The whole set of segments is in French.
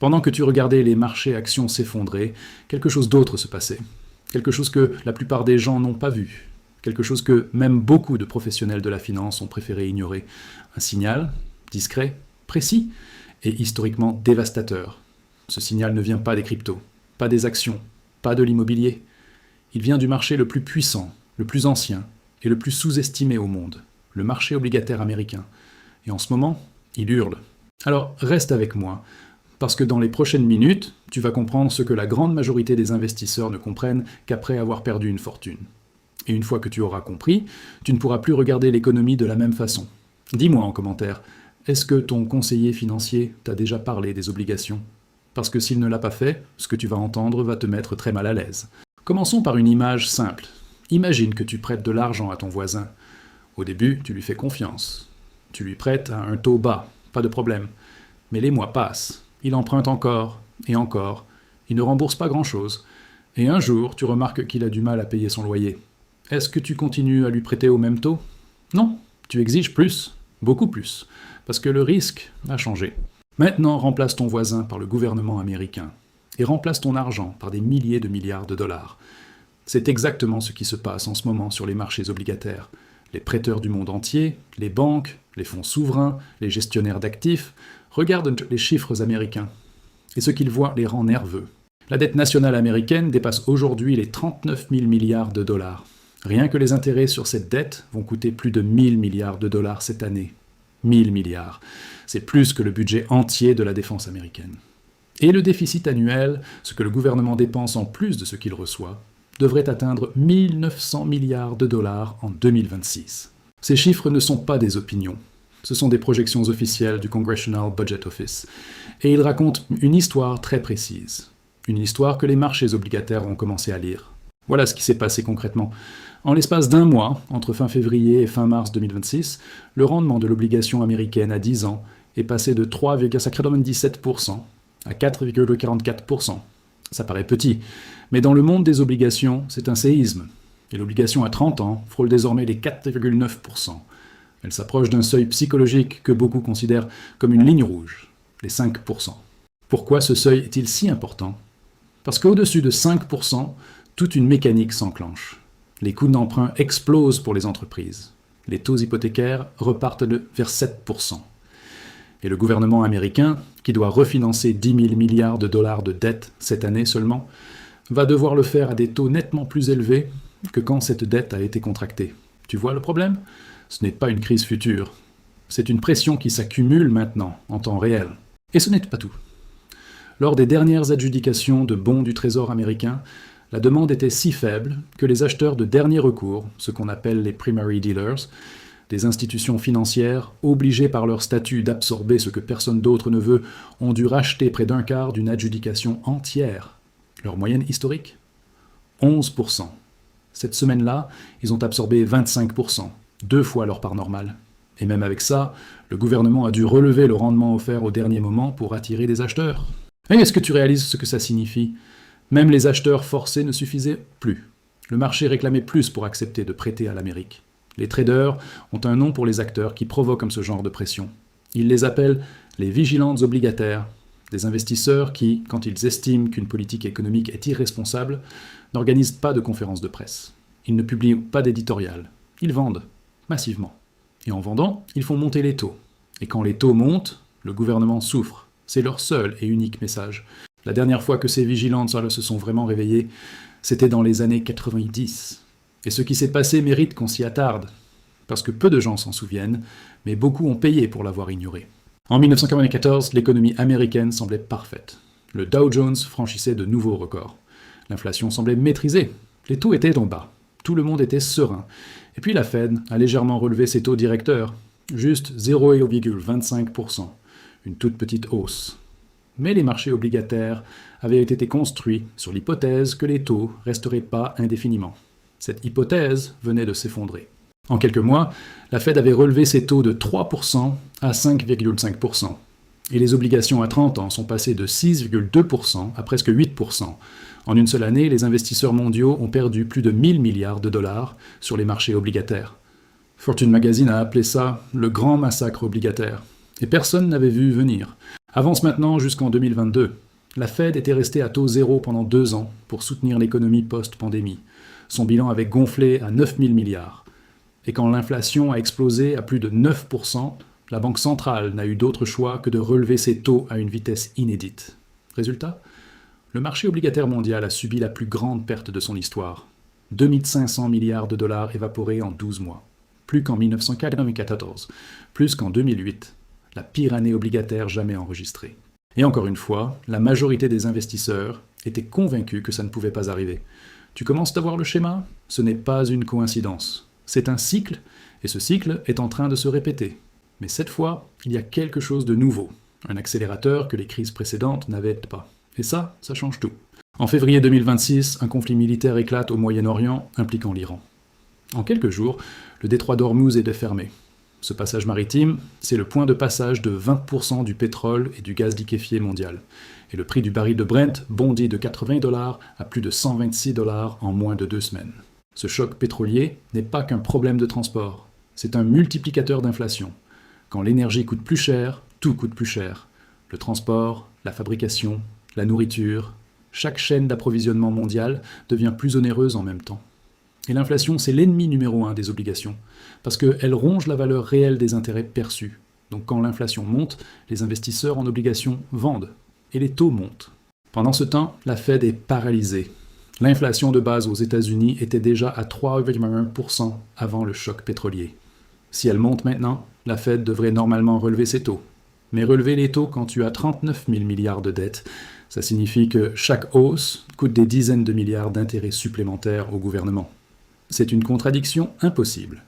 Pendant que tu regardais les marchés actions s'effondrer, quelque chose d'autre se passait. Quelque chose que la plupart des gens n'ont pas vu. Quelque chose que même beaucoup de professionnels de la finance ont préféré ignorer. Un signal, discret, précis et historiquement dévastateur. Ce signal ne vient pas des cryptos, pas des actions, pas de l'immobilier. Il vient du marché le plus puissant, le plus ancien et le plus sous-estimé au monde, le marché obligataire américain. Et en ce moment, il hurle. Alors reste avec moi, parce que dans les prochaines minutes, tu vas comprendre ce que la grande majorité des investisseurs ne comprennent qu'après avoir perdu une fortune. Et une fois que tu auras compris, tu ne pourras plus regarder l'économie de la même façon. Dis-moi en commentaire, est-ce que ton conseiller financier t'a déjà parlé des obligations ? Parce que s'il ne l'a pas fait, ce que tu vas entendre va te mettre très mal à l'aise. Commençons par une image simple. Imagine que tu prêtes de l'argent à ton voisin. Au début, tu lui fais confiance. Tu lui prêtes à un taux bas, pas de problème. Mais les mois passent, il emprunte encore, et encore, il ne rembourse pas grand-chose. Et un jour, tu remarques qu'il a du mal à payer son loyer. Est-ce que tu continues à lui prêter au même taux ? Non, tu exiges plus, beaucoup plus, parce que le risque a changé. Maintenant, remplace ton voisin par le gouvernement américain, et remplace ton argent par des milliers de milliards de dollars. C'est exactement ce qui se passe en ce moment sur les marchés obligataires. Les prêteurs du monde entier, les banques, les fonds souverains, les gestionnaires d'actifs, regardent les chiffres américains. Et ce qu'ils voient les rend nerveux. La dette nationale américaine dépasse aujourd'hui les 39 000 milliards de dollars. Rien que les intérêts sur cette dette vont coûter plus de 1000 milliards de dollars cette année. 1000 milliards. C'est plus que le budget entier de la défense américaine. Et le déficit annuel, ce que le gouvernement dépense en plus de ce qu'il reçoit, devrait atteindre 1900 milliards de dollars en 2026. Ces chiffres ne sont pas des opinions. Ce sont des projections officielles du Congressional Budget Office. Et ils racontent une histoire très précise. Une histoire que les marchés obligataires ont commencé à lire. Voilà ce qui s'est passé concrètement. En l'espace d'un mois, entre fin février et fin mars 2026, le rendement de l'obligation américaine à 10 ans est passé de 3,97% à 4,44%. Ça paraît petit, mais dans le monde des obligations, c'est un séisme. Et l'obligation à 30 ans frôle désormais les 4,9%. Elle s'approche d'un seuil psychologique que beaucoup considèrent comme une ligne rouge, les 5%. Pourquoi ce seuil est-il si important ? Parce qu'au-dessus de 5%, toute une mécanique s'enclenche. Les coûts d'emprunt explosent pour les entreprises. Les taux hypothécaires repartent vers 7%. Et le gouvernement américain, qui doit refinancer 10 000 milliards de dollars de dettes cette année seulement, va devoir le faire à des taux nettement plus élevés que quand cette dette a été contractée. Tu vois le problème ? Ce n'est pas une crise future. C'est une pression qui s'accumule maintenant, en temps réel. Et ce n'est pas tout. Lors des dernières adjudications de bons du Trésor américain, la demande était si faible que les acheteurs de dernier recours, ce qu'on appelle les primary dealers, des institutions financières, obligées par leur statut d'absorber ce que personne d'autre ne veut, ont dû racheter près d'un quart d'une adjudication entière. Leur moyenne historique ? 11%. Cette semaine-là, ils ont absorbé 25%, 2 fois leur part normale. Et même avec ça, le gouvernement a dû relever le rendement offert au dernier moment pour attirer des acheteurs. Et est-ce que tu réalises ce que ça signifie ? Même les acheteurs forcés ne suffisaient plus. Le marché réclamait plus pour accepter de prêter à l'Amérique. Les traders ont un nom pour les acteurs qui provoquent comme ce genre de pression. Ils les appellent les vigilantes obligataires, des investisseurs qui, quand ils estiment qu'une politique économique est irresponsable, n'organisent pas de conférences de presse. Ils ne publient pas d'éditorial. Ils vendent, massivement. Et en vendant, ils font monter les taux. Et quand les taux montent, le gouvernement souffre. C'est leur seul et unique message. La dernière fois que ces vigilantes se sont vraiment réveillées, c'était dans les années 90. Et ce qui s'est passé mérite qu'on s'y attarde, parce que peu de gens s'en souviennent, mais beaucoup ont payé pour l'avoir ignoré. En 1994, l'économie américaine semblait parfaite. Le Dow Jones franchissait de nouveaux records. L'inflation semblait maîtrisée. Les taux étaient en bas. Tout le monde était serein. Et puis la Fed a légèrement relevé ses taux directeurs, juste 0,25%, une toute petite hausse. Mais les marchés obligataires avaient été construits sur l'hypothèse que les taux resteraient pas indéfiniment. Cette hypothèse venait de s'effondrer. En quelques mois, la Fed avait relevé ses taux de 3% à 5,5%. Et les obligations à 30 ans sont passées de 6,2% à presque 8%. En une seule année, les investisseurs mondiaux ont perdu plus de 1000 milliards de dollars sur les marchés obligataires. Fortune Magazine a appelé ça « le grand massacre obligataire ». Et personne n'avait vu venir. Avance maintenant jusqu'en 2022. La Fed était restée à taux zéro pendant 2 ans pour soutenir l'économie post-pandémie. Son bilan avait gonflé à 9 000 milliards. Et quand l'inflation a explosé à plus de 9%, la Banque centrale n'a eu d'autre choix que de relever ses taux à une vitesse inédite. Résultat ? Le marché obligataire mondial a subi la plus grande perte de son histoire. 2500 milliards de dollars évaporés en 12 mois. Plus qu'en 1994, plus qu'en 2008. La pire année obligataire jamais enregistrée. Et encore une fois, la majorité des investisseurs étaient convaincus que ça ne pouvait pas arriver. Tu commences à voir le schéma ? Ce n'est pas une coïncidence. C'est un cycle, et ce cycle est en train de se répéter. Mais cette fois, il y a quelque chose de nouveau. Un accélérateur que les crises précédentes n'avaient pas. Et ça change tout. En février 2026, un conflit militaire éclate au Moyen-Orient, impliquant l'Iran. En quelques jours, le détroit d'Ormuz est défermé. Ce passage maritime, c'est le point de passage de 20% du pétrole et du gaz liquéfié mondial. Et le prix du baril de Brent bondit de 80 $ à plus de 126 $ en moins de 2 semaines. Ce choc pétrolier n'est pas qu'un problème de transport, c'est un multiplicateur d'inflation. Quand l'énergie coûte plus cher, tout coûte plus cher. Le transport, la fabrication, la nourriture, chaque chaîne d'approvisionnement mondiale devient plus onéreuse en même temps. Et l'inflation, c'est l'ennemi numéro 1 des obligations, parce qu'elle ronge la valeur réelle des intérêts perçus. Donc quand l'inflation monte, les investisseurs en obligations vendent, et les taux montent. Pendant ce temps, la Fed est paralysée. L'inflation de base aux États-Unis était déjà à 3,1% avant le choc pétrolier. Si elle monte maintenant, la Fed devrait normalement relever ses taux. Mais relever les taux quand tu as 39 000 milliards de dettes, ça signifie que chaque hausse coûte des dizaines de milliards d'intérêts supplémentaires au gouvernement. C'est une contradiction impossible.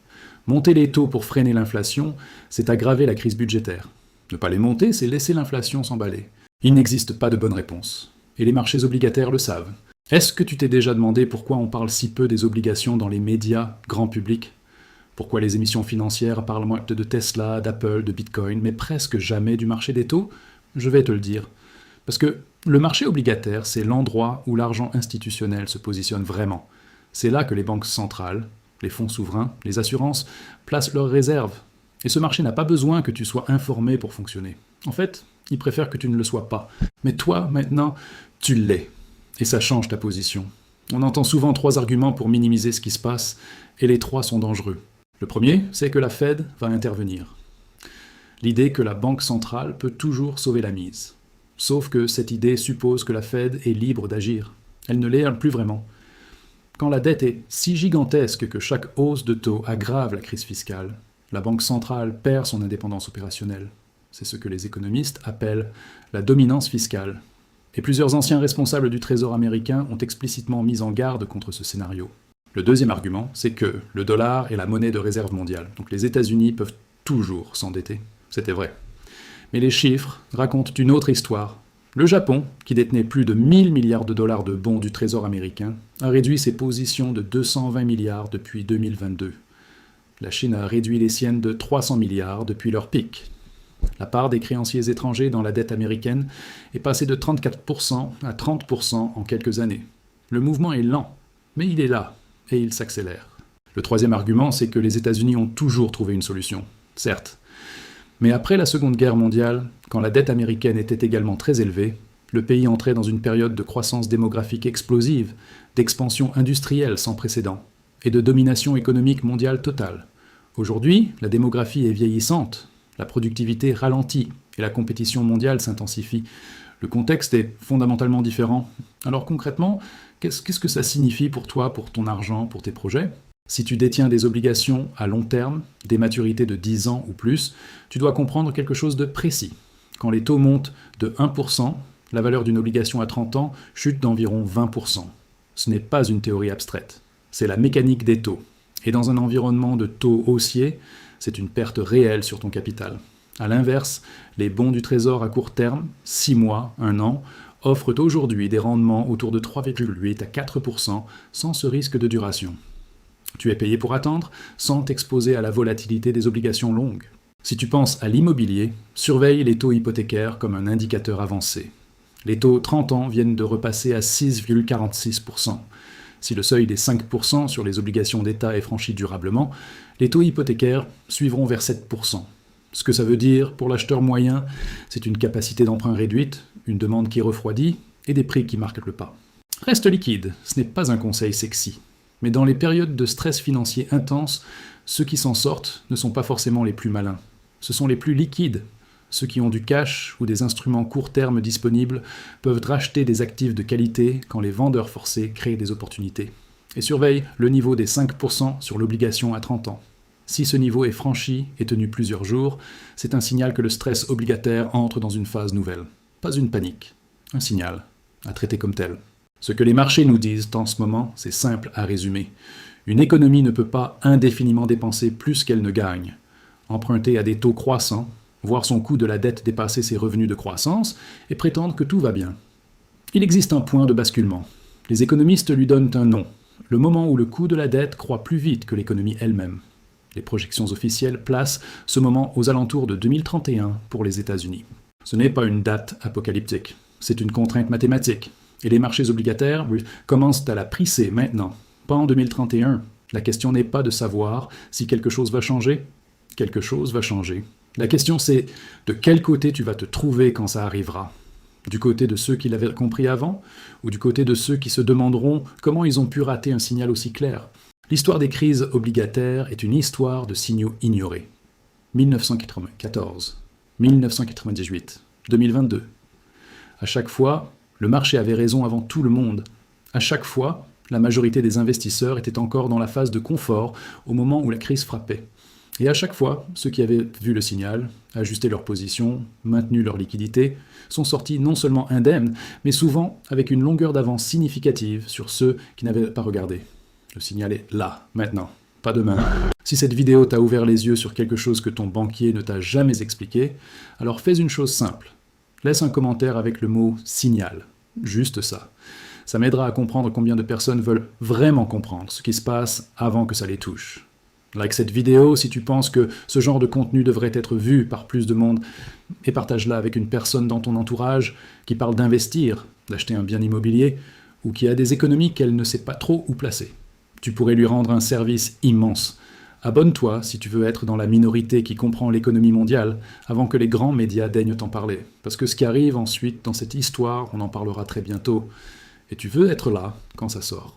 Monter les taux pour freiner l'inflation, c'est aggraver la crise budgétaire. Ne pas les monter, c'est laisser l'inflation s'emballer. Il n'existe pas de bonne réponse. Et les marchés obligataires le savent. Est-ce que tu t'es déjà demandé pourquoi on parle si peu des obligations dans les médias grand public ? Pourquoi les émissions financières parlent moins de Tesla, d'Apple, de Bitcoin, mais presque jamais du marché des taux ? Je vais te le dire. Parce que le marché obligataire, c'est l'endroit où l'argent institutionnel se positionne vraiment. C'est là que les banques centrales, les fonds souverains, les assurances placent leurs réserves. Et ce marché n'a pas besoin que tu sois informé pour fonctionner. En fait, ils préfèrent que tu ne le sois pas. Mais toi, maintenant, tu l'es. Et ça change ta position. On entend souvent 3 arguments pour minimiser ce qui se passe, et les 3 sont dangereux. Le premier, c'est que la Fed va intervenir. L'idée que la banque centrale peut toujours sauver la mise. Sauf que cette idée suppose que la Fed est libre d'agir. Elle ne l'est plus vraiment. Quand la dette est si gigantesque que chaque hausse de taux aggrave la crise fiscale, la Banque centrale perd son indépendance opérationnelle. C'est ce que les économistes appellent la dominance fiscale. Et plusieurs anciens responsables du Trésor américain ont explicitement mis en garde contre ce scénario. Le deuxième argument, c'est que le dollar est la monnaie de réserve mondiale. Donc les États-Unis peuvent toujours s'endetter. C'était vrai. Mais les chiffres racontent une autre histoire. Le Japon, qui détenait plus de 1000 milliards de dollars de bons du Trésor américain, a réduit ses positions de 220 milliards depuis 2022. La Chine a réduit les siennes de 300 milliards depuis leur pic. La part des créanciers étrangers dans la dette américaine est passée de 34% à 30% en quelques années. Le mouvement est lent, mais il est là, et il s'accélère. Le troisième argument, c'est que les États-Unis ont toujours trouvé une solution. Certes. Mais après la Seconde Guerre mondiale, quand la dette américaine était également très élevée, le pays entrait dans une période de croissance démographique explosive, d'expansion industrielle sans précédent, et de domination économique mondiale totale. Aujourd'hui, la démographie est vieillissante, la productivité ralentit, et la compétition mondiale s'intensifie. Le contexte est fondamentalement différent. Alors concrètement, qu'est-ce que ça signifie pour toi, pour ton argent, pour tes projets ? Si tu détiens des obligations à long terme, des maturités de 10 ans ou plus, tu dois comprendre quelque chose de précis. Quand les taux montent de 1%, la valeur d'une obligation à 30 ans chute d'environ 20%. Ce n'est pas une théorie abstraite, c'est la mécanique des taux. Et dans un environnement de taux haussiers, c'est une perte réelle sur ton capital. A l'inverse, les bons du Trésor à court terme, 6 mois, 1 an, offrent aujourd'hui des rendements autour de 3,8 à 4% sans ce risque de duration. Tu es payé pour attendre, sans t'exposer à la volatilité des obligations longues. Si tu penses à l'immobilier, surveille les taux hypothécaires comme un indicateur avancé. Les taux 30 ans viennent de repasser à 6,46%. Si le seuil des 5% sur les obligations d'État est franchi durablement, les taux hypothécaires suivront vers 7%. Ce que ça veut dire pour l'acheteur moyen, c'est une capacité d'emprunt réduite, une demande qui refroidit et des prix qui marquent le pas. Reste liquide, ce n'est pas un conseil sexy. Mais dans les périodes de stress financier intense, ceux qui s'en sortent ne sont pas forcément les plus malins. Ce sont les plus liquides. Ceux qui ont du cash ou des instruments court terme disponibles peuvent racheter des actifs de qualité quand les vendeurs forcés créent des opportunités. Et surveille le niveau des 5% sur l'obligation à 30 ans. Si ce niveau est franchi et tenu plusieurs jours, c'est un signal que le stress obligataire entre dans une phase nouvelle. Pas une panique, un signal, à traiter comme tel. Ce que les marchés nous disent en ce moment, c'est simple à résumer. Une économie ne peut pas indéfiniment dépenser plus qu'elle ne gagne. Emprunter à des taux croissants, voir son coût de la dette dépasser ses revenus de croissance et prétendre que tout va bien. Il existe un point de basculement. Les économistes lui donnent un nom, le moment où le coût de la dette croît plus vite que l'économie elle-même. Les projections officielles placent ce moment aux alentours de 2031 pour les États-Unis. Ce n'est pas une date apocalyptique, c'est une contrainte mathématique. Et les marchés obligataires commencent à la prisser maintenant, pas en 2031. La question n'est pas de savoir si quelque chose va changer. Quelque chose va changer. La question c'est de quel côté tu vas te trouver quand ça arrivera. Du côté de ceux qui l'avaient compris avant, ou du côté de ceux qui se demanderont comment ils ont pu rater un signal aussi clair. L'histoire des crises obligataires est une histoire de signaux ignorés. 1994, 1998, 2022. À chaque fois, le marché avait raison avant tout le monde. À chaque fois, la majorité des investisseurs étaient encore dans la phase de confort au moment où la crise frappait. Et à chaque fois, ceux qui avaient vu le signal, ajusté leur position, maintenu leur liquidité, sont sortis non seulement indemnes, mais souvent avec une longueur d'avance significative sur ceux qui n'avaient pas regardé. Le signal est là, maintenant, pas demain. Si cette vidéo t'a ouvert les yeux sur quelque chose que ton banquier ne t'a jamais expliqué, alors fais une chose simple. Laisse un commentaire avec le mot « signal ». Juste ça. Ça m'aidera à comprendre combien de personnes veulent vraiment comprendre ce qui se passe avant que ça les touche. Like cette vidéo si tu penses que ce genre de contenu devrait être vu par plus de monde et partage-la avec une personne dans ton entourage qui parle d'investir, d'acheter un bien immobilier ou qui a des économies qu'elle ne sait pas trop où placer. Tu pourrais lui rendre un service immense. Abonne-toi si tu veux être dans la minorité qui comprend l'économie mondiale avant que les grands médias daignent t'en parler. Parce que ce qui arrive ensuite dans cette histoire, on en parlera très bientôt. Et tu veux être là quand ça sort.